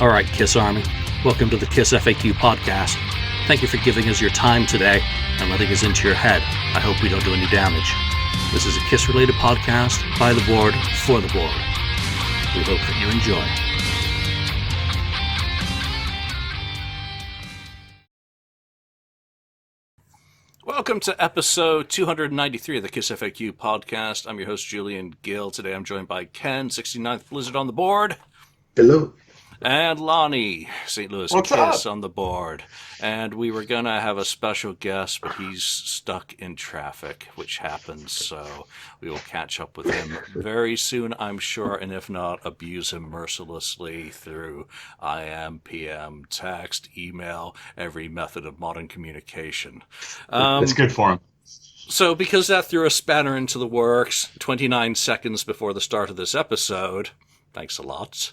All right, KISS Army, welcome to the KissFAQ Podcast. Thank you for giving us your time today and letting us into your head. I hope we don't do any damage. This is a KISS-related podcast by the board, for the board. We hope that you enjoy. Welcome to episode 293 of the KissFAQ Podcast. I'm your host, Julian Gill. Today I'm joined by Ken, 69th Blizzard on the board. Hello. And Lonnie, St. Louis What's KISS up? on the board. And we were going to have a special guest, but he's stuck in traffic, which happens. So we will catch up with him very soon, I'm sure. And if not, abuse him mercilessly through IM, PM, text, email, every method of modern communication. It's good for him. So because that threw a spanner into the works 29 seconds before the start of this episode, thanks a lot,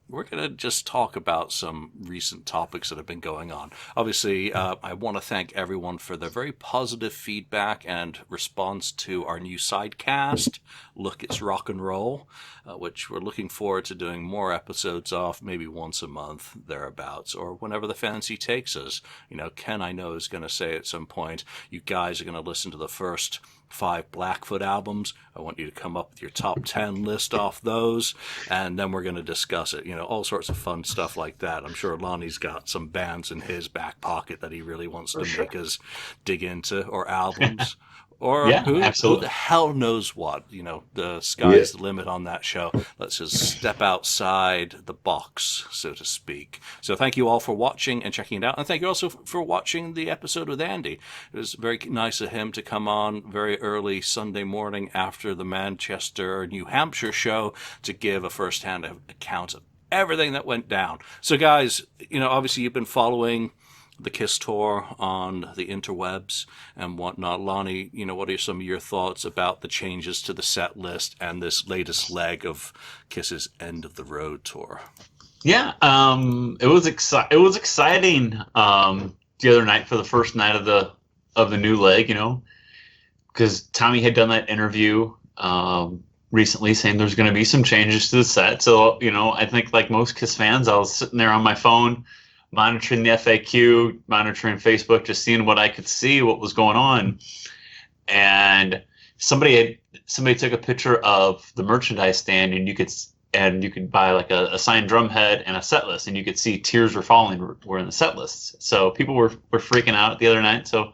we're going to just talk about some recent topics that have been going on. Obviously, I want to thank everyone for their very positive feedback and response to our new sidecast, Look, It's Rock and Roll, which we're looking forward to doing more episodes of, maybe once a month, thereabouts, or whenever the fancy takes us. You know, Ken, I know, is going to say at some point, you guys are going to listen to the first 5 Blackfoot albums. I want you to come up with your top 10 list off those, and then we're going to discuss it. You know, all sorts of fun stuff like that. I'm sure Lonnie's got some bands in his back pocket that he really wants to make us dig into, or albums. Or Yeah, who absolutely. the hell knows what? You know, the sky's the limit on that show. Let's just step outside the box, so to speak. So thank you all for watching and checking it out. And thank you also for watching the episode with Andy. It was very nice of him to come on very early Sunday morning after the Manchester, New Hampshire show to give a first-hand account of everything that went down. So guys, you know, obviously you've been following the KISS tour on the interwebs and whatnot. Lonnie, you know, what are some of your thoughts about the changes to the set list and this latest leg of KISS's End of the Road tour? Yeah, it was exciting the other night for the first night of the new leg, you know, because Tommy had done that interview recently saying there's going to be some changes to the set. So, you know, I think like most KISS fans, I was sitting there on my phone monitoring the FAQ, monitoring Facebook, just seeing what I could see, what was going on. And somebody took a picture of the merchandise stand, and you could buy like a signed drum head and a set list, and you could see Tears Were Falling were in the set lists. So people were freaking out the other night. So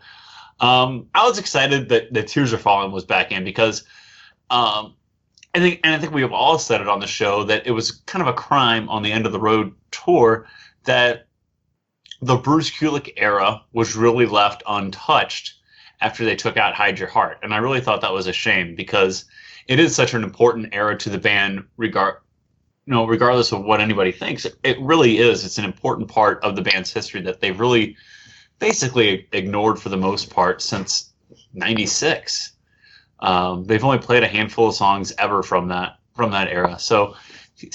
I was excited that Tears Are Falling was back in, because I think we have all said it on the show that it was kind of a crime on the End of the Road tour that the Bruce Kulick era was really left untouched after they took out Hide Your Heart. And I really thought that was a shame, because it is such an important era to the band, regardless of what anybody thinks. It really is. It's an important part of the band's history that they've really basically ignored for the most part since '96. They've only played a handful of songs ever from that era. So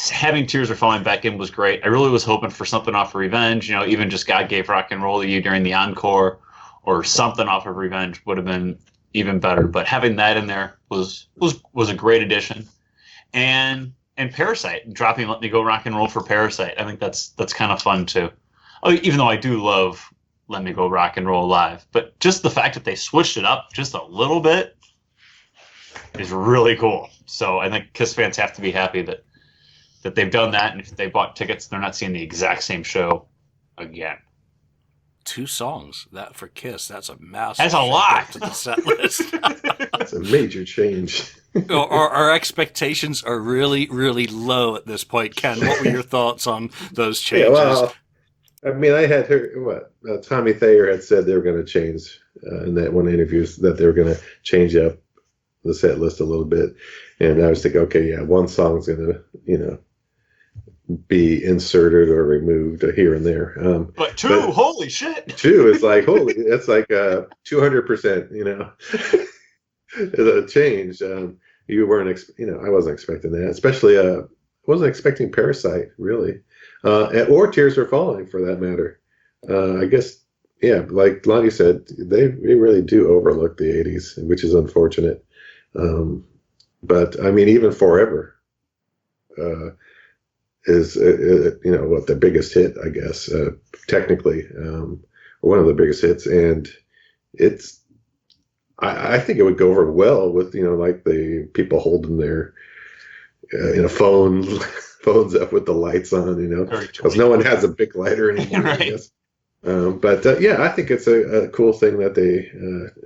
having Tears Are Falling back in was great. I really was hoping for something off of Revenge, you know, even just God Gave Rock and Roll to You during the encore, or something off of Revenge would have been even better. But having that in there was a great addition. And Parasite, dropping Let Me Go Rock and Roll for Parasite, I think that's kind of fun too. Even though I do love Let Me Go Rock and Roll live, but just the fact that they switched it up just a little bit is really cool. So I think KISS fans have to be happy that they've done that, and if they bought tickets, they're not seeing the exact same show again. 2 songs that for KISS. That's a massive. That's a lot to the set list. That's a major change. Our expectations are really, really low at this point. Ken, what were your thoughts on those changes? Yeah, well, I mean, I had heard Tommy Thayer had said they were going to change in that one interview, that they were going to change up the set list a little bit, and I was thinking, okay, yeah, one song's going to, you know, be inserted or removed here and there. But 2, holy shit! 2 is like it's like 200%, you know, a change. You weren't, I wasn't expecting that, especially I wasn't expecting Parasite really, or Tears Are Falling for that matter. I guess, yeah, like Lonnie said, they really do overlook the '80s, which is unfortunate. But I mean, even Forever is what the biggest hit, I guess, technically, one of the biggest hits, and it's. I think it would go over well with like the people holding their phones up with the lights on, because no one has a big lighter anymore. Right. I guess. But yeah, I think it's a cool thing that they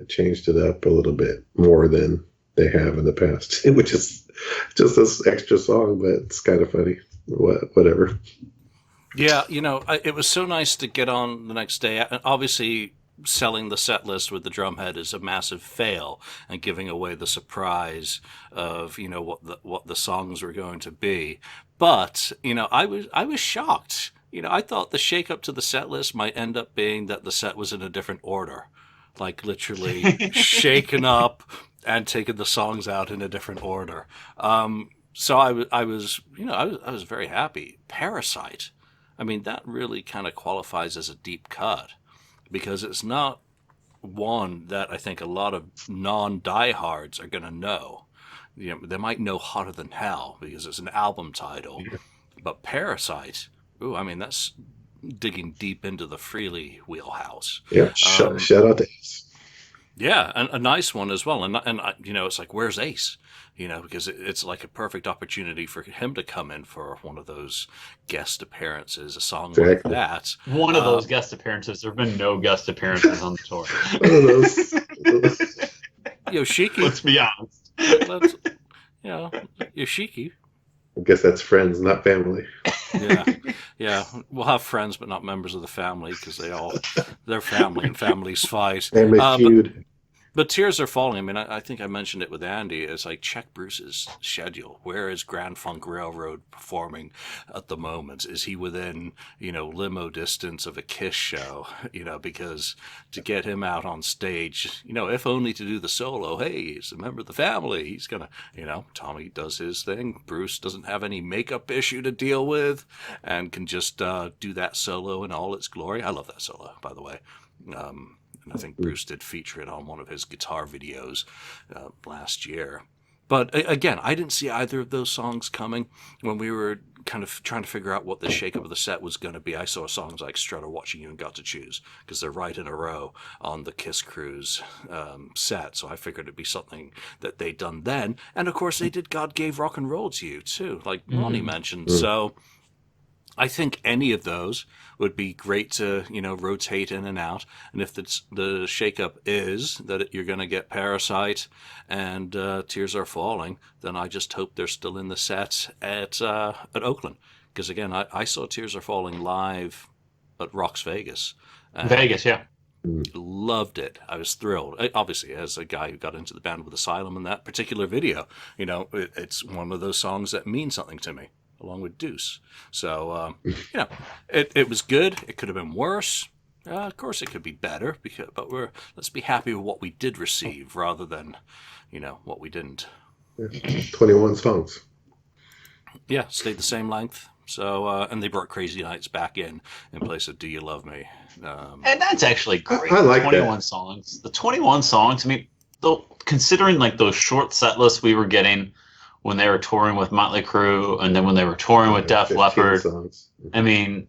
changed it up a little bit more than they have in the past, which is just this extra song, but it's kind of funny. Whatever. Yeah, it was so nice to get on the next day. Obviously, selling the set list with the drumhead is a massive fail, and giving away the surprise of what the songs were going to be. But I was shocked. I thought the shake up to the set list might end up being that the set was in a different order, like literally shaken up and taking the songs out in a different order. So I was very happy. Parasite, I mean, that really kind of qualifies as a deep cut, because it's not one that I think a lot of non-diehards are going to know. They might know Hotter Than Hell because it's an album title, but Parasite, I mean, that's digging deep into the Frehley wheelhouse. Yeah, shout out to Ace. Yeah, and a nice one as well. And it's like, where's Ace? Because it's like a perfect opportunity for him to come in for one of those guest appearances, a song like that. One of those guest appearances. There have been no guest appearances on the tour. One of those. Yoshiki. Let's be honest. Yoshiki. I guess that's friends, not family. Yeah. We'll have friends, but not members of the family, because they're family, and families fight. Family feud. But Tears Are Falling. I mean, I think I mentioned it with Andy. It's like, check Bruce's schedule. Where is Grand Funk Railroad performing at the moment? Is he within, limo distance of a KISS show? Because to get him out on stage, if only to do the solo. Hey, he's a member of the family. He's gonna, Tommy does his thing. Bruce doesn't have any makeup issue to deal with, and can just do that solo in all its glory. I love that solo, by the way. And I think Bruce did feature it on one of his guitar videos last year. But again, I didn't see either of those songs coming when we were kind of trying to figure out what the shakeup of the set was going to be. I saw songs like Strutter, Watching You, and Got to Choose, because they're right in a row on the KISS Kruise set. So I figured it'd be something that they'd done then. And of course, they did God Gave Rock and Roll to You, too, like Lonnie mentioned. So I think any of those would be great to, rotate in and out. And if the shakeup is that you're going to get Parasite and Tears Are Falling, then I just hope they're still in the set at Oakland. Because again, I saw Tears Are Falling live at Rock's Vegas. Vegas, yeah. Loved it. I was thrilled. Obviously, as a guy who got into the band with Asylum in that particular video, it's one of those songs that means something to me, along with Deuce. So, it was good. It could have been worse. Of course, it could be better, but let's be happy with what we did receive rather than, what we didn't. 21 songs. Yeah, stayed the same length. So, and they brought Crazy Nights back in place of Do You Love Me. And that's actually great. I like 21 that. songs. The 21 songs, I mean, considering like those short set lists we were getting when they were touring with Motley Crue, and then when they were touring with Def Leppard. Songs. I mean,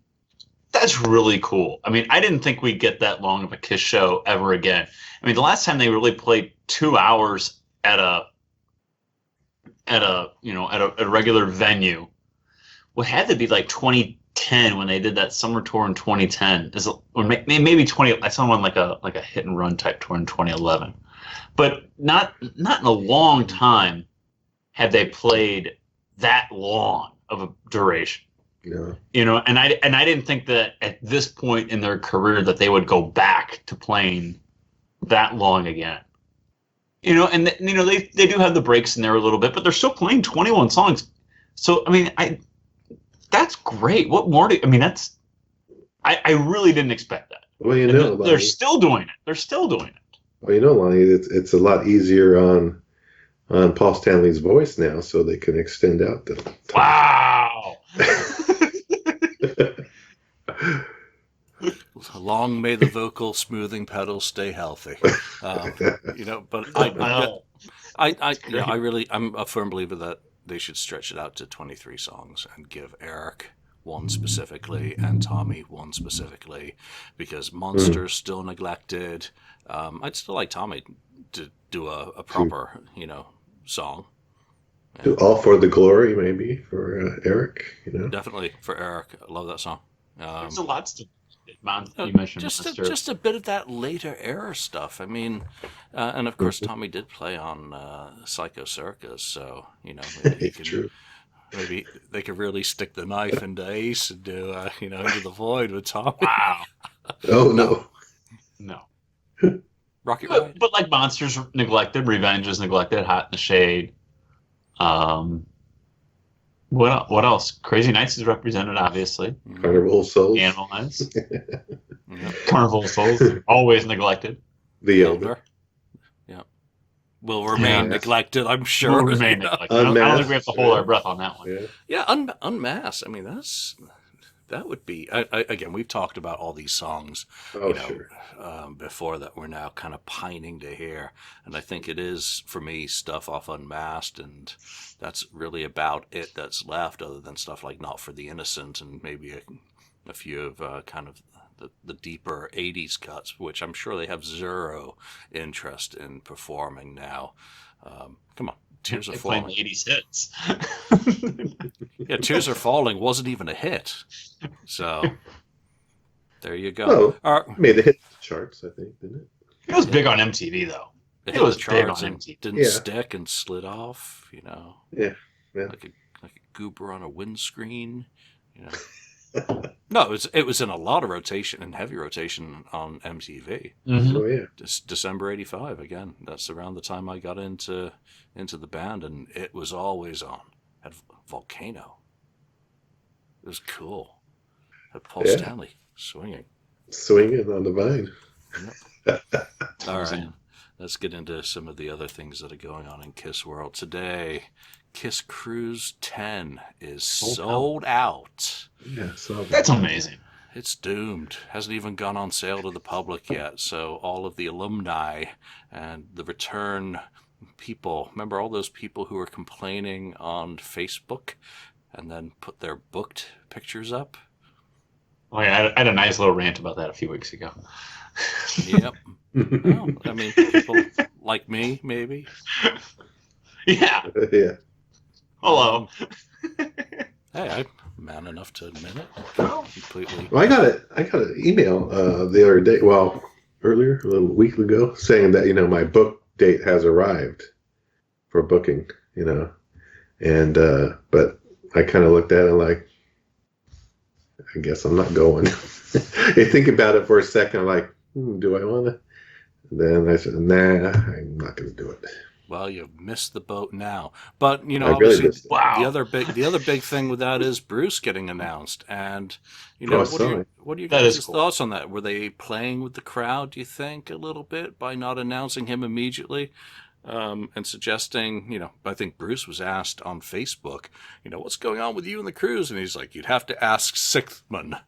that's really cool. I mean, I didn't think we'd get that long of a KISS show ever again. I mean, the last time they really played 2 hours at a regular venue would have to be like 2010 when they did that summer tour in 2010. Or maybe 20. I saw them on like a hit and run type tour in 2011, but not in a long time have they played that long of a duration. Yeah. And I didn't think that at this point in their career that they would go back to playing that long again. And they do have the breaks in there a little bit, but they're still playing 21 songs. So I mean, that's great. What more do I mean? I really didn't expect that. Well, they're Lonnie, still doing it. They're still doing it. Well, Lonnie, it's a lot easier on Paul Stanley's voice now, so they can extend out the time. Wow. Long may the vocal smoothing pedals stay healthy. But I'm a firm believer that they should stretch it out to 23 songs and give Eric one specifically and Tommy one specifically, because Monster's still neglected. I'd still like Tommy to do a proper, song. Do All for the Glory, maybe, for Eric, Definitely for Eric. I love that song. There's a lot to you mentioned just a bit of that later era stuff. I mean, and of course Tommy did play on Psycho Circus, so True. Maybe they could really stick the knife into Ace and do Into the Void with Tommy. Wow. Oh no. Rocket Ride. But like Monsters neglected, Revenge is neglected, Hot in the Shade. What else? Crazy Nights is represented, obviously. Carnival of Souls. Animalize. Carnival of Souls, always neglected. The Elder. Yeah. Will remain neglected, I'm sure. Will remain neglected. I don't think we have to hold our breath on that one. Yeah, Unmasked. I mean, that would be... again, we've talked about all these songs Sure. Before that we're now kind of pining to hear. And I think it is, for me, stuff off Unmasked, and that's really about it that's left, other than stuff like Not for the Innocent and maybe a few of kind of the deeper 80s cuts, which I'm sure they have zero interest in performing now. Come on. Tears Are Falling. 80s hits. Yeah, Tears Are Falling wasn't even a hit. So, there you go. Made the hit charts, I think, didn't it? It was big on MTV, though. It was big on MTV. Didn't stick and slid off, Yeah. Like a goober on a windscreen, No, it was in a lot of rotation and heavy rotation on MTV. Mm-hmm. Oh yeah. December '85 again. That's around the time I got into the band, and it was always on. Had Volcano. It was cool. Had Paul Stanley swinging on the vine. Yep. All right. Let's get into some of the other things that are going on in KISS world today. KISS Kruise 10 is sold out. Yeah, that's amazing. It's doomed. Hasn't even gone on sale to the public yet. So all of the alumni and the return people, remember all those people who were complaining on Facebook and then put their booked pictures up? Oh yeah, I had a nice little rant about that a few weeks ago. Yep. Well, I mean, people like me, maybe. Yeah. Yeah. Hello. Hey, I'm man enough to admit it. Completely. Well, I got an email the other day. Well, earlier, a little week ago, saying that my book date has arrived for booking. And but I kind of looked at it like, I guess I'm not going. You think about it for a second, like, do I want to? Then I said, nah, I'm not going to do it. Well, you've missed the boat now. But, I obviously, really missed it. Wow. the other big thing with that is Bruce getting announced. And, what are you guys' thoughts on that? Were they playing with the crowd, do you think, a little bit by not announcing him immediately? And suggesting, I think Bruce was asked on Facebook, what's going on with you and the cruise? And he's like, you'd have to ask Sixth Man.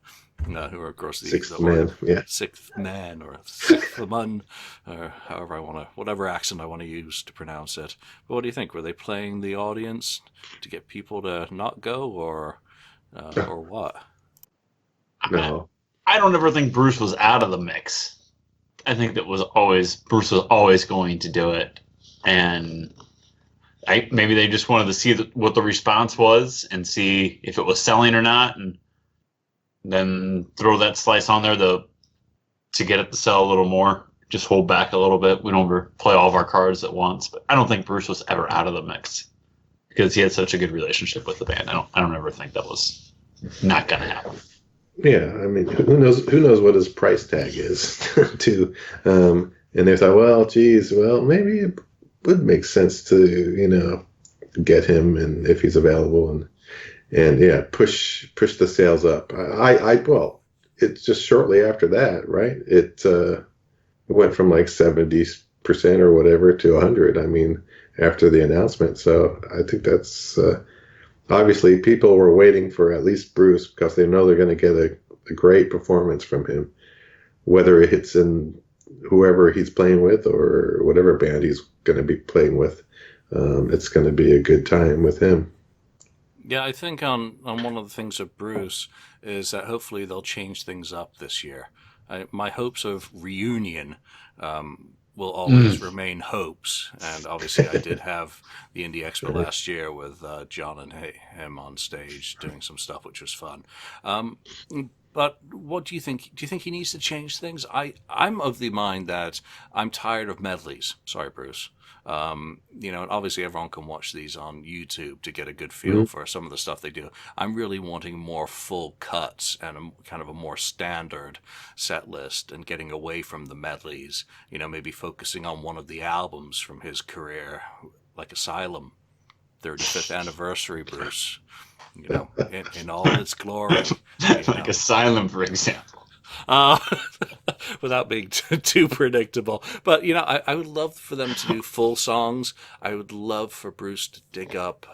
Who are, of course, Sixth Man, yeah. Sixth Man or Sixth Man, or however whatever accent I want to use to pronounce it. But what do you think? Were they playing the audience to get people to not go, or what? No. I don't ever think Bruce was out of the mix. I think Bruce was always going to do it, and maybe they just wanted to see what the response was and see if it was selling or not, and then throw that slice on there to get it to sell a little more. Just hold back a little bit. We don't ever play all of our cards at once. But I don't think Bruce was ever out of the mix because he had such a good relationship with the band. I don't ever think that was not going to happen. Yeah, I mean, who knows what his price tag is, too. And they thought, well, maybe it would make sense to, get him, and if he's available, and yeah, push the sales up. Well, it's just shortly after that, right? It went from like 70% or whatever to 100. I mean, after the announcement. So I think that's obviously people were waiting for at least Bruce because they know they're going to get a great performance from him, whether it hits in whoever he's playing with or whatever band he's going to be playing with. it's going to be a good time with him. Yeah, I think on one of the things of Bruce is that hopefully they'll change things up this year. My hopes of reunion will always remain hopes, and obviously I did have the Indie Expo last year with John and him on stage doing some stuff, which was fun. But what do you think? Do you think he needs to change things? I'm of the mind that I'm tired of medleys. Sorry, Bruce. And obviously everyone can watch these on YouTube to get a good feel for some of the stuff they do. I'm really wanting more full cuts and kind of a more standard set list and getting away from the medleys, maybe focusing on one of the albums from his career, like Asylum, 35th anniversary, Bruce, in all its glory. Like Asylum, for example. Without being too predictable. But, I would love for them to do full songs. I would love for Bruce to dig up,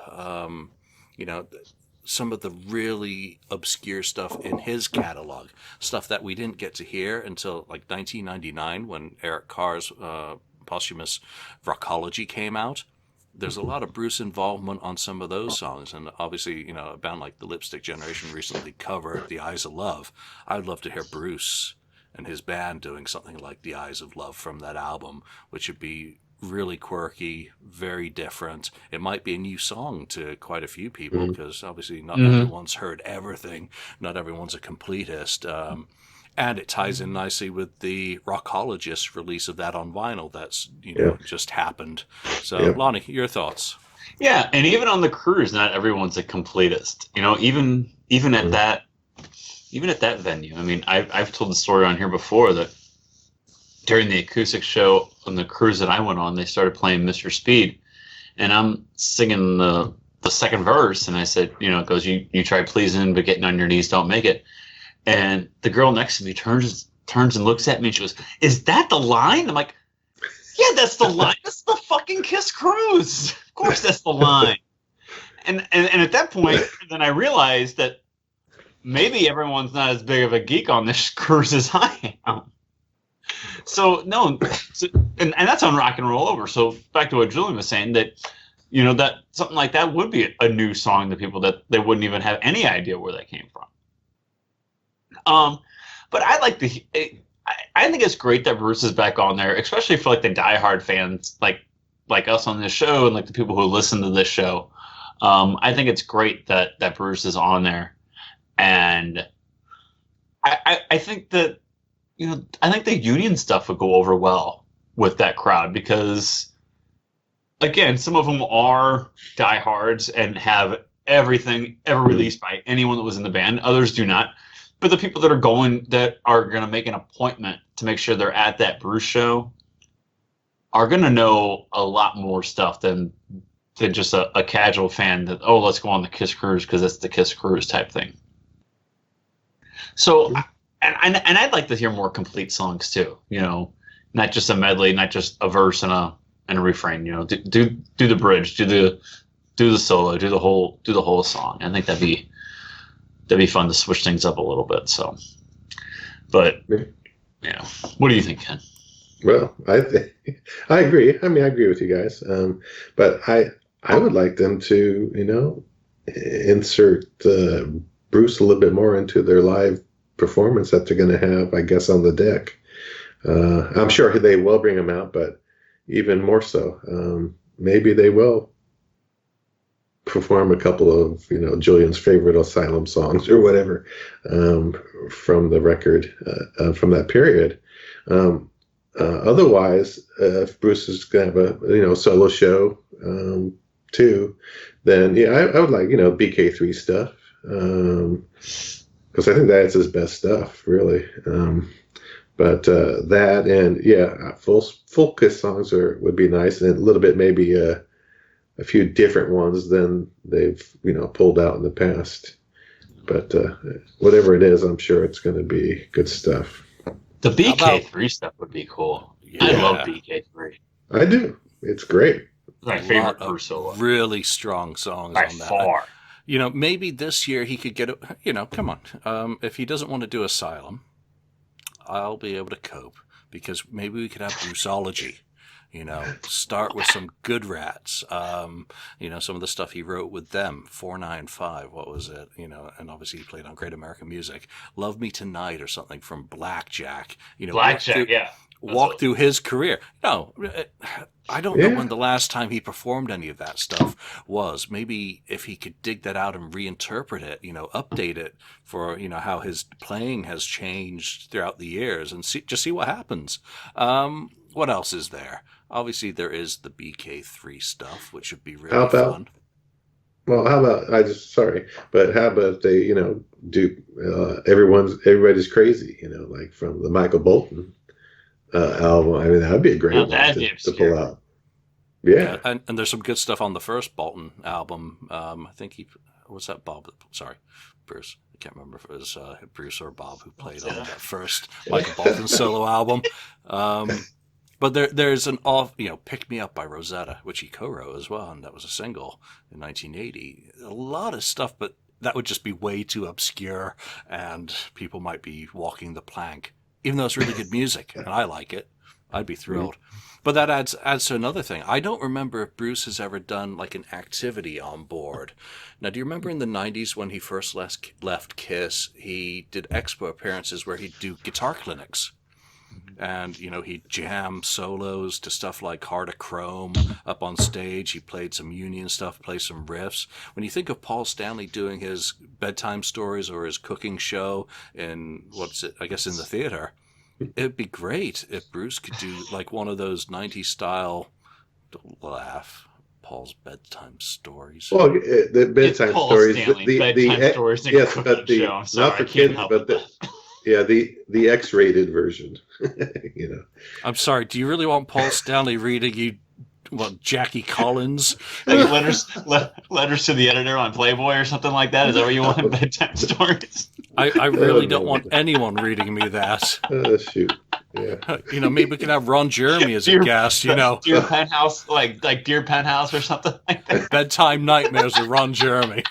some of the really obscure stuff in his catalog, stuff that we didn't get to hear until like 1999 when Eric Carr's posthumous Rockology came out. There's a lot of Bruce involvement on some of those songs, and obviously, a band like the Lipstick Generation recently covered The Eyes of Love. I'd love to hear Bruce and his band doing something like The Eyes of Love from that album, which would be really quirky, very different. It might be a new song to quite a few people, because obviously not everyone's heard everything. Not everyone's a completist. And it ties in nicely with the Rockologist release of that on vinyl that's, just happened. So, Lonnie, your thoughts? Yeah, and even on the cruise, not everyone's a completist. Even at that venue. I mean, I've told the story on here before that during the acoustic show on the cruise that I went on, they started playing Mr. Speed, and I'm singing the second verse, and I said, it goes, you try pleasing, but getting on your knees don't make it. And the girl next to me turns and looks at me and she goes, "Is that the line?" I'm like, "Yeah, that's the line. That's the fucking KISS Kruise. Of course that's the line." And at that point, then I realized that maybe everyone's not as big of a geek on this cruise as I am. So, no, and that's on Rock and Roll Over. So back to what Julian was saying, that, that something like that would be a new song to people that they wouldn't even have any idea where that came from. But I think it's great that Bruce is back on there, especially for like the diehard fans like us on this show and like the people who listen to this show. I think it's great that Bruce is on there, and I think that I think the Union stuff would go over well with that crowd, because again, some of them are diehards and have everything ever released by anyone that was in the band. Others do not. But the people that are going to make an appointment to make sure they're at that Bruce show are going to know a lot more stuff than just a casual fan that, let's go on the KISS Kruise because it's the KISS Kruise type thing. So, and I'd like to hear more complete songs too. Not just a medley, not just a verse and a refrain. Do the bridge, do the solo, do the whole song. I think that'd be fun to switch things up a little bit. So, but what do you think, Ken? Well, I agree. I mean, I agree with you guys. But I would like them to, insert Bruce a little bit more into their live performance that they're going to have, I guess, on the deck. I'm sure they will bring him out, but even more so, maybe they will perform a couple of Julian's favorite Asylum songs or whatever from the record from that period. Otherwise, if Bruce is going to have a solo show too, then I would like BK3 stuff, because I think that's his best stuff, really. But that and full KISS songs would be nice, and a little bit maybe a few different ones than they've pulled out in the past. But whatever it is, I'm sure it's going to be good stuff. The BK3 stuff would be cool. Yeah. I love BK3. I do. It's great. My favorite Bruce solo. Really strong songs by on that. Far. Maybe this year he could get come on. If he doesn't want to do Asylum, I'll be able to cope, because maybe we could have Bruceology. Start with some Good Rats. Some of the stuff he wrote with them, 495, what was it? And obviously he played on Great American Music. Love Me Tonight or something from Blackjack. Blackjack, yeah. Walk through his career. No, I don't know when the last time he performed any of that stuff was. Maybe if he could dig that out and reinterpret it, update it for, how his playing has changed throughout the years and see what happens. What else is there? Obviously, there is the BK3 stuff, which would be really fun. Well, how about how about they, do Everybody's Crazy, like from the Michael Bolton album. I mean, that'd be a great one to pull out. Yeah. And there's some good stuff on the first Bolton album. I think was that Bob? Sorry, Bruce. I can't remember if it was Bruce or Bob who played on that first Michael Bolton solo album. But there's an Pick Me Up by Rosetta, which he co-wrote as well, and that was a single in 1980. A lot of stuff, but that would just be way too obscure, and people might be walking the plank. Even though it's really good music, and I like it, I'd be thrilled. But that adds to another thing. I don't remember if Bruce has ever done like an activity on board. Now, do you remember in the 90s when he first left KISS, he did expo appearances where he'd do guitar clinics? And, he'd jam solos to stuff like Heart of Chrome up on stage. He played some Union stuff, played some riffs. When you think of Paul Stanley doing his bedtime stories or his cooking show in, in the theater, it'd be great if Bruce could do like one of those 90s style, don't laugh, Paul's bedtime stories. Well, the bedtime stories. Bedtime stories yes, but show. Sorry, not for kids, but the X-rated version. I'm sorry. Do you really want Paul Stanley reading you, Jackie Collins? Like letters to the editor on Playboy or something like that? Is that what you want in bedtime stories? I really don't want anyone reading me that. Shoot. Yeah. Maybe we can have Ron Jeremy as a guest. Dear Penthouse, like Dear Penthouse or something like that. Bedtime Nightmares with Ron Jeremy.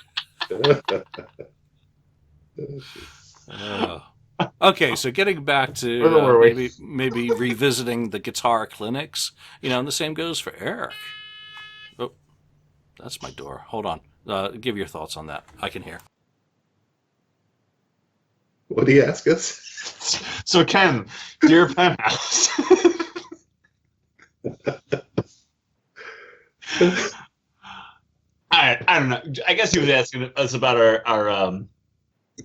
Okay, so getting back to maybe revisiting the guitar clinics, and the same goes for Eric. Oh, that's my door. Hold on. Give your thoughts on that. I can hear. What do you ask us? So Ken, Dear Penthouse. I don't know. I guess he was asking us about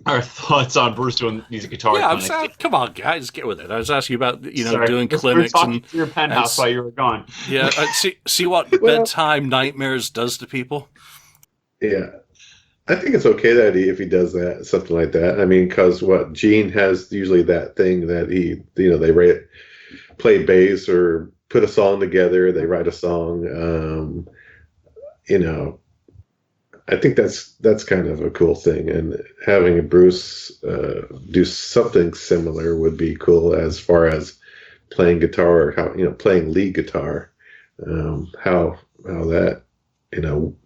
our thoughts on Bruce doing these guitar clinics. Come on, guys, get with it. I was asking you about doing clinics and your Penthouse while you were gone. Yeah, see what bedtime nightmares does to people. Yeah, I think it's okay that if he does that, something like that. I mean, because Gene has usually that thing that they play bass or put a song together. They write a song. I think that's kind of a cool thing, and having a Bruce do something similar would be cool as far as playing guitar or how playing lead guitar, how that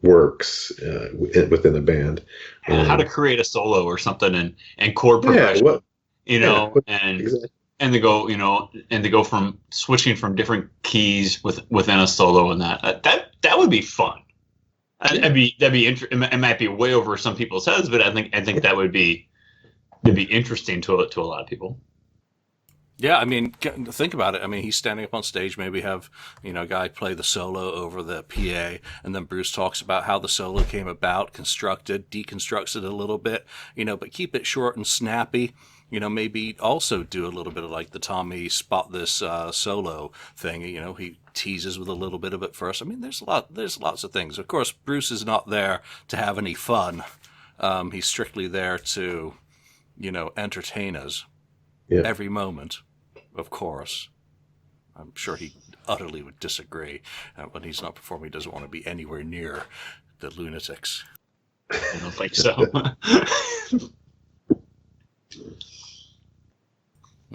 works within a band, and how to create a solo or something and chord progression, exactly. and to go from switching from different keys within a solo, and that would be fun. That'd be it might be way over some people's heads, but I think that'd be interesting to a lot of people. Yeah, I mean, think about it. I mean, he's standing up on stage, maybe have a guy play the solo over the PA, and then Bruce talks about how the solo came about, deconstructs it a little bit, but keep it short and snappy. Maybe also do a little bit of like the Tommy Spot This solo thing. He teases with a little bit of it first. I mean, there's lots of things. Of course, Bruce is not there to have any fun. He's strictly there to, entertain us every moment. Of course, I'm sure he utterly would disagree. When he's not performing, he doesn't want to be anywhere near the lunatics. I don't think so.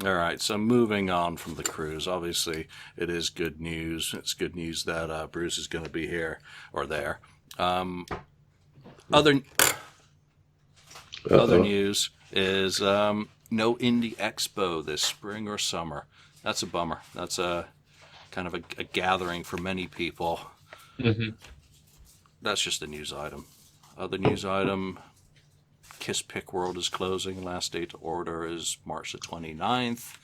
All right, so moving on from the cruise, obviously it is good news. It's good news that Bruce is going to be here or there. Other news is no Indie Expo this spring or summer. That's a bummer. That's kind of a gathering for many people. Mm-hmm. That's just a news item. Other news item, KissFAQ World is closing. Last day to order is March the 29th.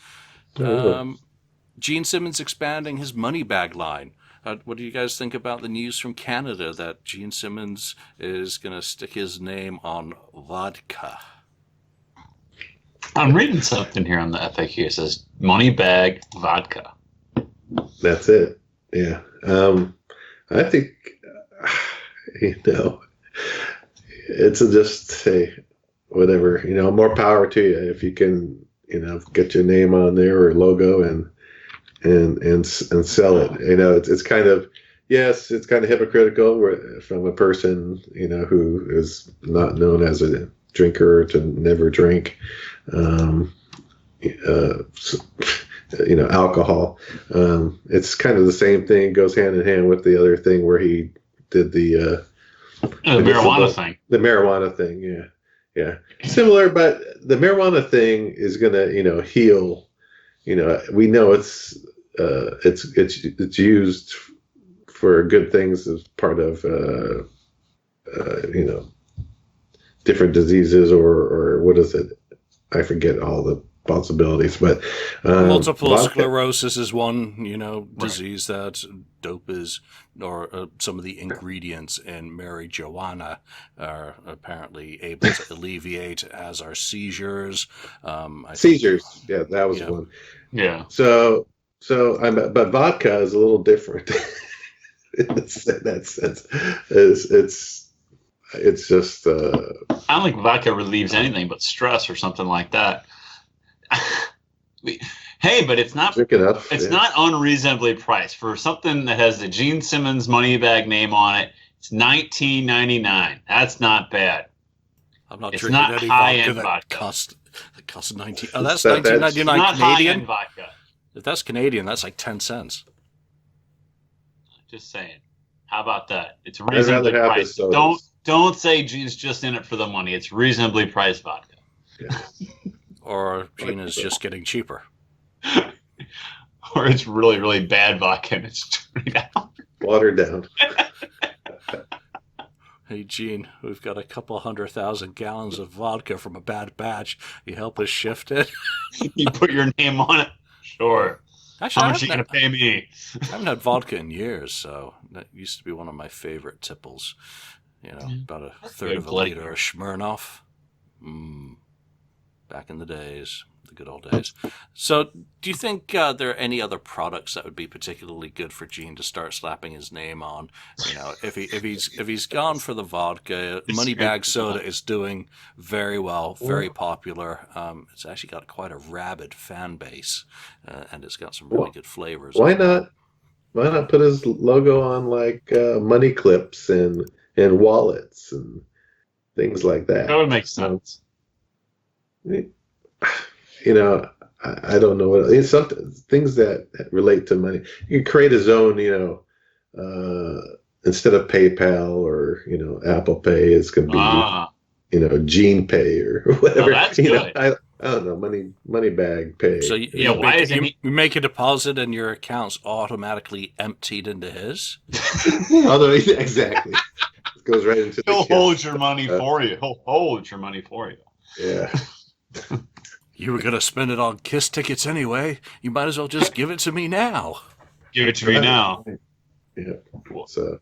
Gene Simmons expanding his money bag line. What do you guys think about the news from Canada that Gene Simmons is going to stick his name on vodka? I'm reading something here on the FAQ. It says money bag vodka. That's it. Yeah. I think, it's just whatever, more power to you if you can, get your name on there or logo and sell it. It's kind of, yes, it's kind of hypocritical from a person, who is not known as a drinker to never drink, alcohol. It's kind of the same thing, goes hand in hand with the other thing where he did the marijuana thing. The marijuana thing, yeah. Similar, but the marijuana thing is gonna, heal. We know it's used for good things as part of different diseases or what is it? I forget all the possibilities, but multiple sclerosis is one, disease that dope is, or some of the ingredients in marijuana are apparently able to alleviate, as are seizures. Seizures, yeah, that was one. Yeah. So but vodka is a little different in that sense. It's just. I don't think vodka relieves anything but stress or something like that. Hey, but it's not. It's not unreasonably priced for something that has the Gene Simmons money bag name on it. It's $19.99. That's not bad. I'm not it's drinking not any high-end vodka that costs 19. Oh, that's $19.99 Canadian. High-end vodka. If that's Canadian, that's like 10 cents. Just saying. How about that? It's reasonably priced. Don't say Gene's just in it for the money. It's reasonably priced vodka. Yeah. Or Gene is just getting cheaper. Or it's really, really bad vodka and it's straight out. Watered down. Hey, Gene, we've got a couple 100,000 gallons of vodka from a bad batch. You help us shift it? You put your name on it? Sure. Actually, how much are you going to pay me? I haven't had vodka in years, so that used to be one of my favorite tipples. About a third of a liter of Smirnoff. Back in the days, the good old days. So, do you think there are any other products that would be particularly good for Gene to start slapping his name on? If he's gone for the vodka, Moneybag Soda is doing very well, very popular. It's actually got quite a rabid fan base, and it's got some really good flavors. Why not put his logo on like money clips and wallets and things like that? That would make sense. I don't know what it's something things that relate to money. You can create his own, instead of PayPal or Apple Pay, it's gonna be Gene Pay or whatever. That's good. I don't know, money bag pay. So you make a deposit and your account's automatically emptied into his. Although exactly, it goes right into. He'll hold your money for you. He'll hold your money for you. Yeah. You were going to spend it on KISS tickets anyway. You might as well just give it to me now. Give it to me now. Yeah. So,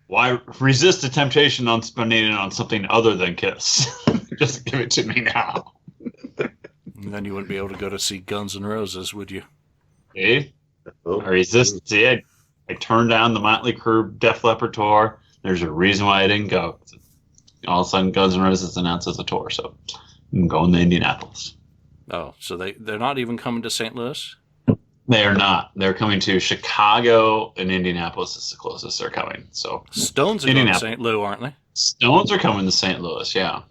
why resist the temptation on spending it on something other than KISS? Just give it to me now. And then you wouldn't be able to go to see Guns N' Roses, would you? See? I resist. See, I turned down the Motley Crue Def Leppard tour. There's a reason why I didn't go. All of a sudden, Guns N' Roses announces a tour, so I'm going to Indianapolis. Oh, so they're not even coming to St. Louis? They are not. They're coming to Chicago, and Indianapolis is the closest they're coming. So Stones are going to St. Louis, aren't they? Stones are coming to St. Louis, yeah.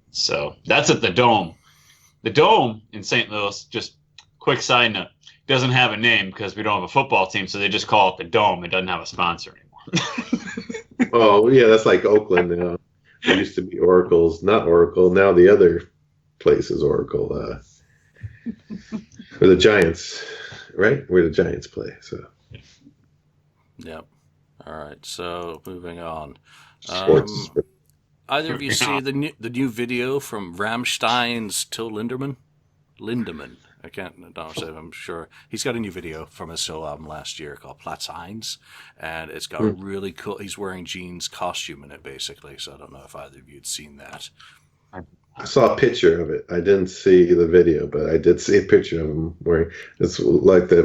So that's at the Dome. The Dome in St. Louis, just quick side note, doesn't have a name because we don't have a football team, so they just call it the Dome. It doesn't have a sponsor anymore. Oh, yeah, that's like Oakland now. It used to be Oracle's, not Oracle. Now the other place is Oracle. For the Giants. right? Where the Giants play. So Yep. All right. So moving on. sports. Either of you see the new video from Rammstein's Till Lindemann? Lindemann. I don't say. I'm sure he's got a new video from his solo album last year called Platz Heinz, and it's got really cool. He's wearing Gene's costume in it, basically. So I don't know if either of you had seen that. I saw a picture of it. I didn't see the video, but I did see a picture of him wearing. It's like the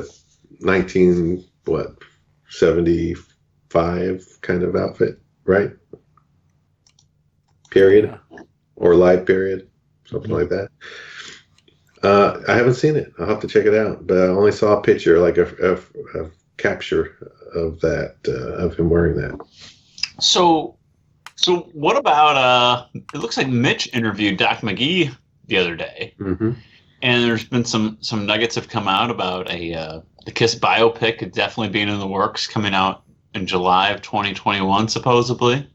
1975 kind of outfit, right? Period, or live period, something like that. I haven't seen it. I'll have to check it out. But I only saw a picture, like a capture of that, of him wearing that. So what about it looks like Mitch interviewed Doc McGee the other day, and there's been some nuggets have come out about the KISS biopic definitely being in the works, coming out in July of 2021 supposedly.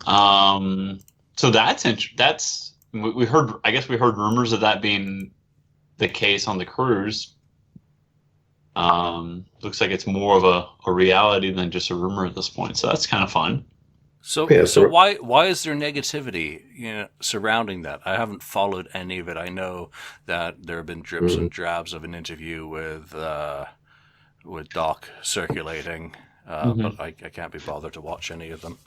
So that's we heard. I guess we heard rumors of that being the case on the cruise. Looks like it's more of a reality than just a rumor at this point. So that's kind of fun. So why is there negativity, surrounding that? I haven't followed any of it. I know that there have been drips and drabs of an interview with Doc circulating, but I can't be bothered to watch any of them.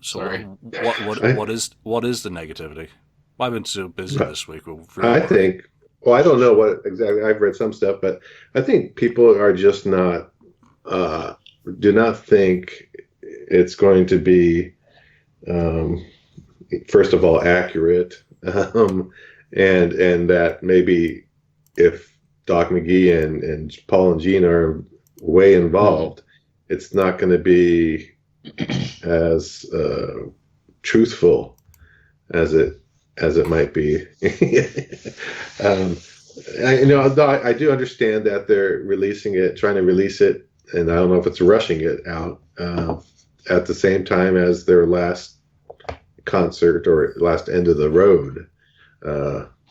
So what is the negativity? I've been so busy this week. I think. Well, I don't know what exactly. I've read some stuff, but I think people are just not do not think it's going to be, first of all, accurate, and that maybe if Doc McGee and Paul and Gene are way involved, it's not going to be as truthful as it might be. I do understand that they're trying to release it, and I don't know if it's rushing it out at the same time as their last concert or last end of the road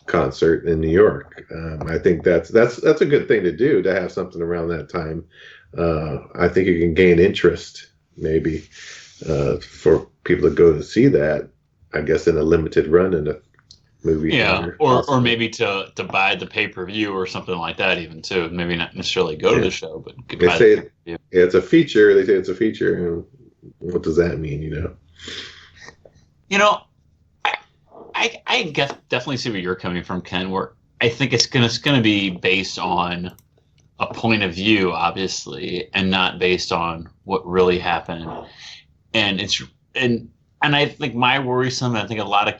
concert in New York. I think that's a good thing to do, to have something around that time. I think it can gain interest, maybe, for people to go to see that, I guess, in a limited run in a movie theater. Or maybe to buy the pay-per-view or something like that, even too. Maybe not necessarily go to the show, but they say it's a feature. They say it's a feature, and what does that mean? I definitely see where you're coming from, Ken. Where I think it's gonna be based on a point of view, obviously, and not based on what really happened. And I think my worrisome, and I think a lot of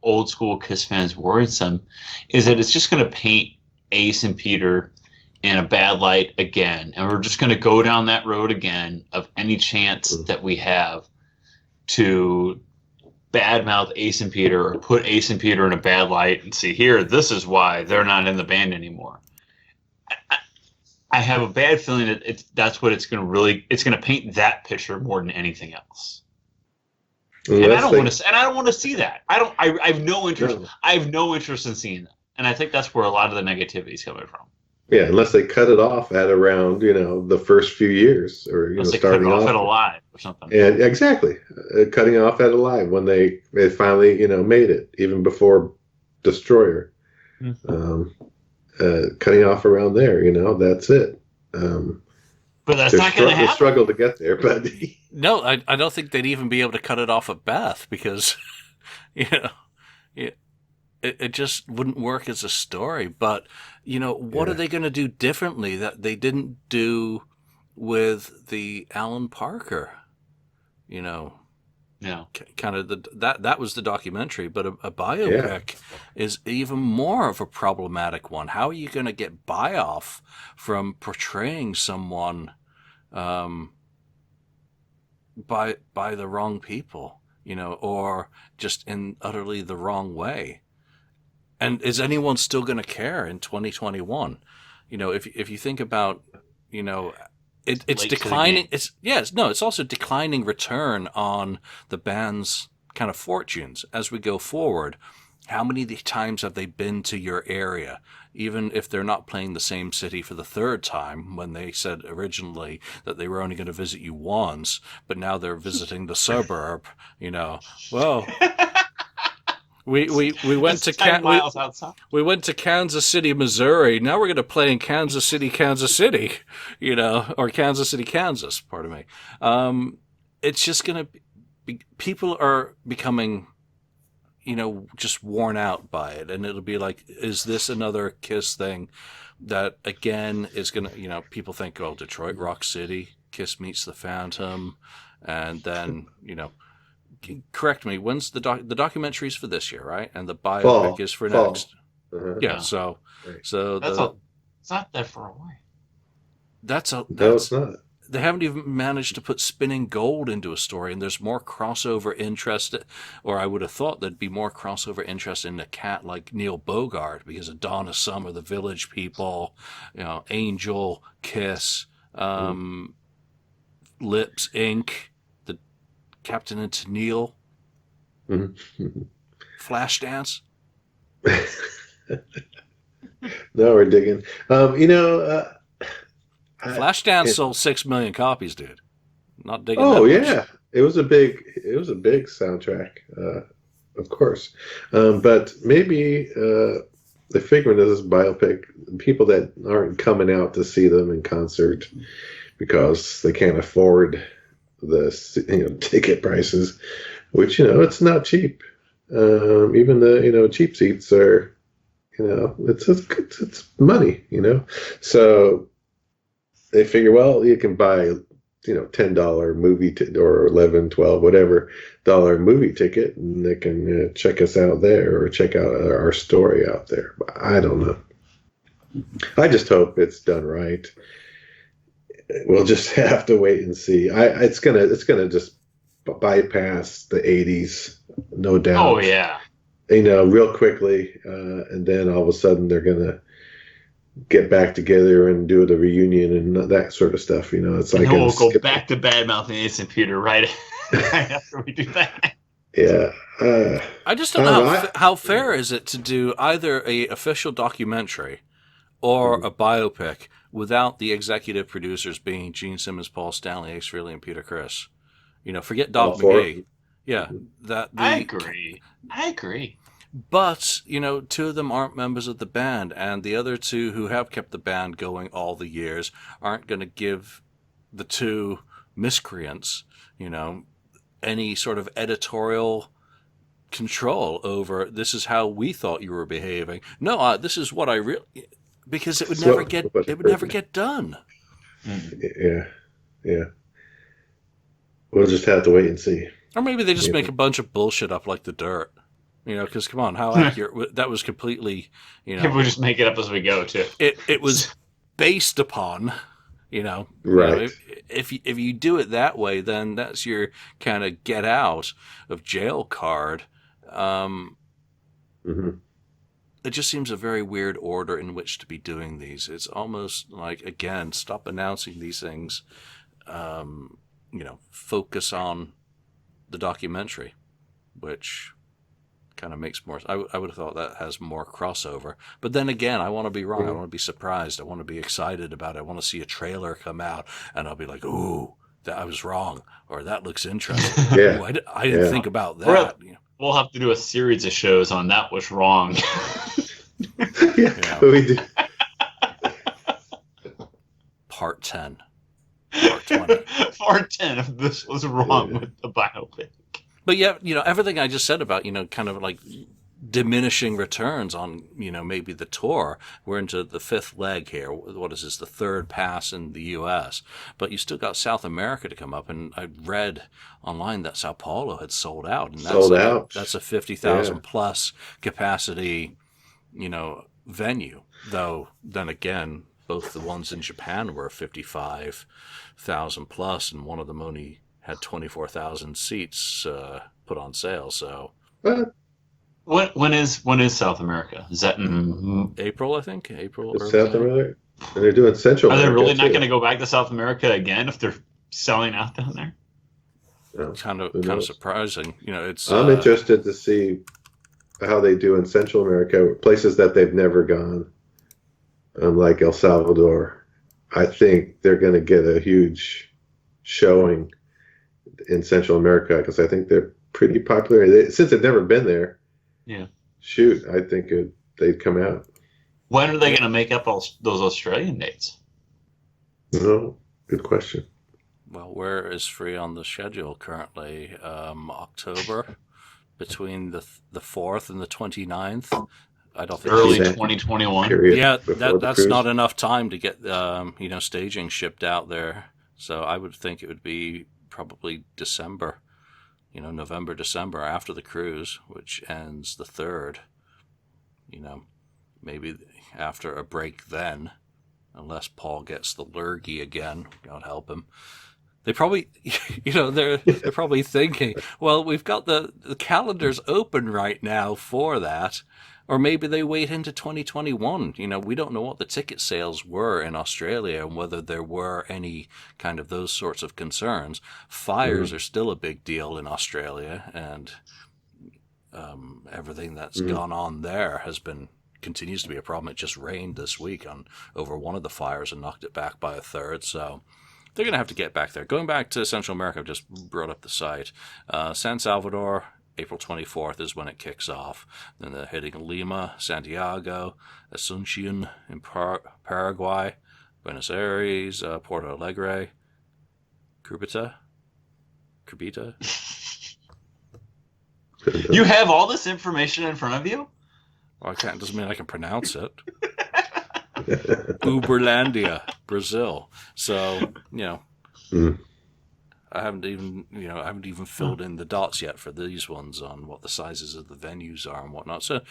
old school KISS fans worrisome, is that it's just going to paint Ace and Peter in a bad light again, and we're just going to go down that road again of any chance that we have to badmouth Ace and Peter or put Ace and Peter in a bad light and see, here, this is why they're not in the band anymore. I have a bad feeling that that's what it's going to paint that picture more than anything else. And I don't want to see that. I have no interest. No. I have no interest in seeing that. And I think that's where a lot of the negativity is coming from. Yeah, unless they cut it off at around, the first few years, or starting off at Alive or something. And exactly, cutting off at Alive when they finally made it, even before Destroyer. Cutting off around there, that's it. But that's not going to happen. They struggle to get there, but no, I don't think they'd even be able to cut it off at Beth, because it just wouldn't work as a story. But what are they going to do differently that they didn't do with the Alan Parker? Kind of that was the documentary, but a biopic is even more of a problematic one. How are you going to get buy-off from portraying someone by the wrong people, or just in utterly the wrong way? And is anyone still going to care in 2021? If you think about, it's declining. It's also declining return on the band's kind of fortunes as we go forward. how many times have they been to your area? Even if they're not playing the same city for the third time, when they said originally that they were only going to visit you once, but now they're visiting the suburb, well, we went It's to 10 miles outside. we went to Kansas City, Missouri. Now we're going to play in Kansas City, or Kansas City, Kansas. Pardon me. It's just going to be, people are becoming, just worn out by it. And it'll be like, is this another KISS thing that, again, is going to, people think, oh, Detroit Rock City, KISS meets the Phantom. And then, correct me, when's the documentaries for this year, right? And the biopic is for Fall. next. Uh-huh. Yeah, so it's not that far away. No, it's not. They haven't even managed to put spinning gold into a story, and there's more crossover interest, or I would have thought there'd be more crossover interest in a cat like Neil Bogart, because of Donna Summer, The Village People, Angel, KISS, Lips Inc., the Captain and Tennille, Flashdance. No, we're digging. Flashdance sold 6 million copies, dude. Not digging. Oh that much. yeah, it was a big soundtrack, of course. But maybe they're figuring this is biopic. People that aren't coming out to see them in concert because they can't afford the ticket prices, which it's not cheap. Even the cheap seats are, it's money, So they figure, well, you can buy, $10 movie or $11, $12, whatever dollar movie ticket, and they can check us out there or check out our story out there. I don't know. I just hope it's done right. We'll just have to wait and see. It's gonna just bypass the 80s, no doubt. Oh yeah. Real quickly, and then all of a sudden they're gonna get back together and do the reunion and that sort of stuff. It's like we'll go back to bad-mouthing Ace and Peter right after we do that. Yeah. I just don't know how fair is it to do either a official documentary or a biopic without the executive producers being Gene Simmons, Paul Stanley, Ace Frehley, and Peter Criss. Forget Doc McGee. Yeah, I agree. But, two of them aren't members of the band, and the other two who have kept the band going all the years aren't going to give the two miscreants, any sort of editorial control over, this is how we thought you were behaving. No, this is what I really... Because it would never get done. Yeah. We'll just have to wait and see. Or maybe they just make a bunch of bullshit up like The Dirt. Because come on, how accurate that was completely. We'll just make it up as we go too. It was based upon, right. If you do it that way, then that's your kind of get out of jail card. It just seems a very weird order in which to be doing these. It's almost like, again, stop announcing these things. Focus on the documentary, which kind of makes more. I would have thought that has more crossover. But then again, I want to be wrong. I want to be surprised. I want to be excited about it. I want to see a trailer come out, and I'll be like, "Ooh, I was wrong," or "That looks interesting." Yeah. Ooh, I didn't think about that. We'll have to do a series of shows on That Was Wrong. We do. Part 10. Part 20. Part 10 of This Was Wrong with the biopic. But yeah, everything I just said about, kind of like diminishing returns on, maybe the tour. We're into the fifth leg here. What is this? The third pass in the U.S. But you still got South America to come up. And I read online that Sao Paulo had sold out. And that's a 50,000 plus capacity, venue. Though, then again, both the ones in Japan were 55,000 plus, and one of them only had 24,000 seats put on sale. So, when is South America? Is that in April? I think April. South America, and they're doing Central. Are they America really not too. going to go back to South America again if they're selling out down there? No, kind of surprising. It's. I'm interested to see. how they do in Central America, places that they've never gone, like El Salvador. I think they're going to get a huge showing in Central America because I think they're pretty popular. Since they've never been there, Yeah. shoot, I think they'd come out. When are they going to make up all those Australian dates? No, good question. Well, where is free on the schedule currently? October, between the 4th and the 29th. I don't think Early that 2021. period Yeah, before the that's cruise. not enough time to get staging shipped out there. So I would think it would be probably December, November, December after the cruise, which ends the 3rd. Maybe after a break then, unless Paul gets the lurgy again, God help him. They probably, they're probably thinking, well, we've got the calendars open right now for that. Or maybe they wait into 2021. We don't know what the ticket sales were in Australia and whether there were any kind of those sorts of concerns. Fires are still a big deal in Australia, and everything that's gone on there continues to be a problem. It just rained this week over one of the fires and knocked it back by a third. So they're going to have to get back there. Going back to Central America, I've just brought up the site. San Salvador, April 24th is when it kicks off. Then they're hitting Lima, Santiago, Asuncion in Paraguay, Buenos Aires, Porto Alegre, Cubita. You have all this information in front of you? Well, I can't. Doesn't mean I can pronounce it. Uberlandia, Brazil. So, I haven't even filled in the dots yet for these ones on what the sizes of the venues are and whatnot. So,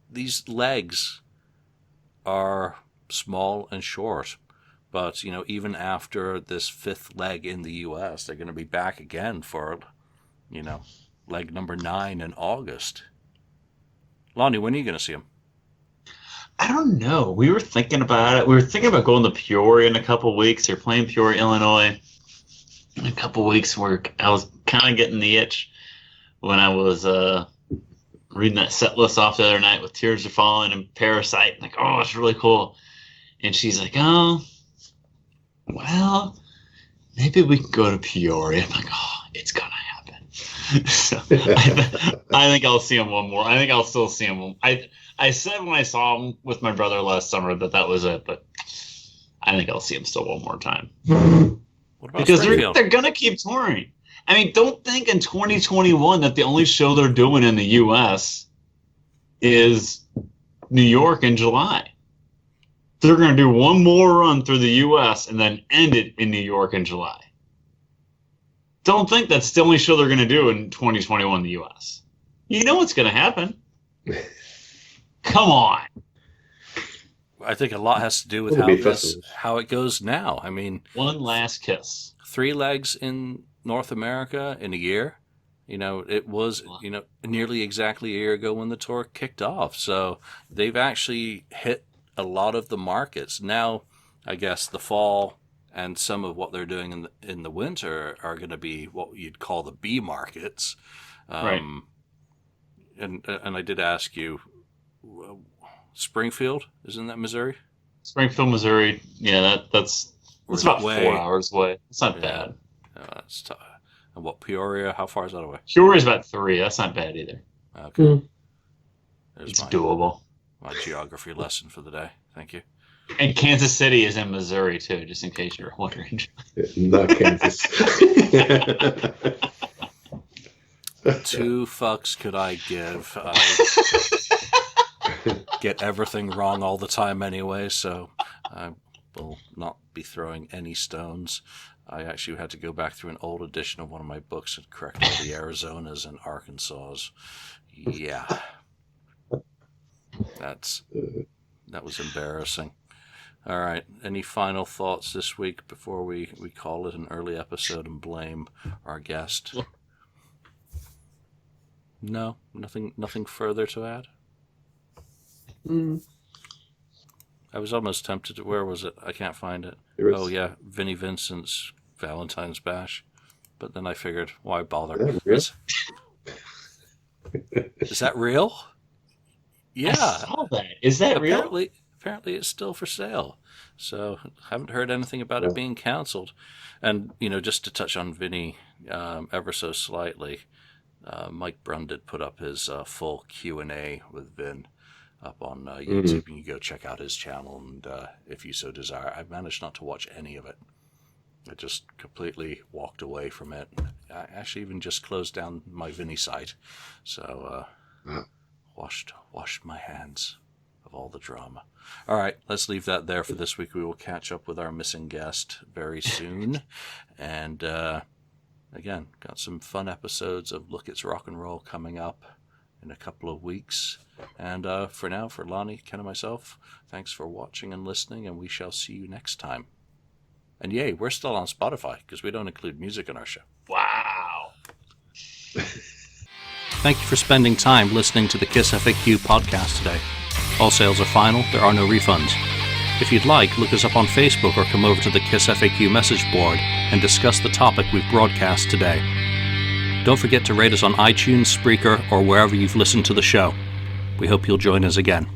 these legs are small and short, but even after this 5th leg in the U.S., they're going to be back again for, leg number 9 in August. Lonnie, when are you going to see them? I don't know. We were thinking about it. We were thinking about going to Peoria in a couple of weeks. They're playing Peoria, Illinois in a couple of weeks. Where I was kind of getting the itch when I was reading that set list off the other night with Tears Are Falling and Parasite. Like, oh, it's really cool. And she's like, oh, well, maybe we can go to Peoria. I'm like, oh, it's going to happen. So I think I'll see him one more. I think I'll still see him. I said when I saw him with my brother last summer that was it, but I think I'll see him still one more time. What about because Springfield? they're going to keep touring. I mean, don't think in 2021 that the only show they're doing in the U.S. is New York in July. They're going to do one more run through the U.S. and then end it in New York in July. Don't think that's the only show they're going to do in 2021 in the U.S. You know what's going to happen. Come on. I think a lot has to do with how it goes now. I mean, one last kiss. 3 legs in North America in a year. It was, nearly exactly a year ago when the tour kicked off. So they've actually hit a lot of the markets. Now, I guess the fall and some of what they're doing in the winter are going to be what you'd call the B markets. Right. And I did ask you, Springfield, isn't that Missouri? Springfield, Missouri. Yeah, that's about 4 hours away. It's not bad. That's tough. And what, Peoria? How far is that away? Peoria's about 3. That's not bad either. Okay. It's doable. My geography lesson for the day. Thank you. And Kansas City is in Missouri too, just in case you're wondering. Not Kansas. 2 fucks could I give? I get everything wrong all the time anyway, so I will not be throwing any stones. I actually had to go back through an old edition of one of my books and correct all the Arizonas and Arkansas. Yeah. That was embarrassing. All right. Any final thoughts this week before we call it an early episode and blame our guest? No? Nothing further to add? I was almost tempted to... Where was it? I can't find it. Oh, yeah. Vinnie Vincent's Valentine's Bash. But then I figured, why bother? Is that real? Yeah. I saw that. Is that real? Apparently it's still for sale. So haven't heard anything about Yeah. it being canceled. And, just to touch on Vinny ever so slightly, Mike Brun did put up his full Q&A with Vin up on YouTube. And you go check out his channel, and if you so desire. I've managed not to watch any of it. I just completely walked away from it. I actually even just closed down my Vinny site. So washed my hands of all the drama. All right, let's leave that there for this week. We will catch up with our missing guest very soon. And again, got some fun episodes of Look It's Rock and Roll coming up in a couple of weeks. And for now, for Lonnie, Ken, and myself, thanks for watching and listening, and we shall see you next time. And yay, we're still on Spotify because we don't include music in our show. Wow. Thank you for spending time listening to the KissFAQ podcast today. All sales are final. There are no refunds. If you'd like, look us up on Facebook or come over to the KissFAQ message board and discuss the topic we've broadcast today. Don't forget to rate us on iTunes, Spreaker, or wherever you've listened to the show. We hope you'll join us again.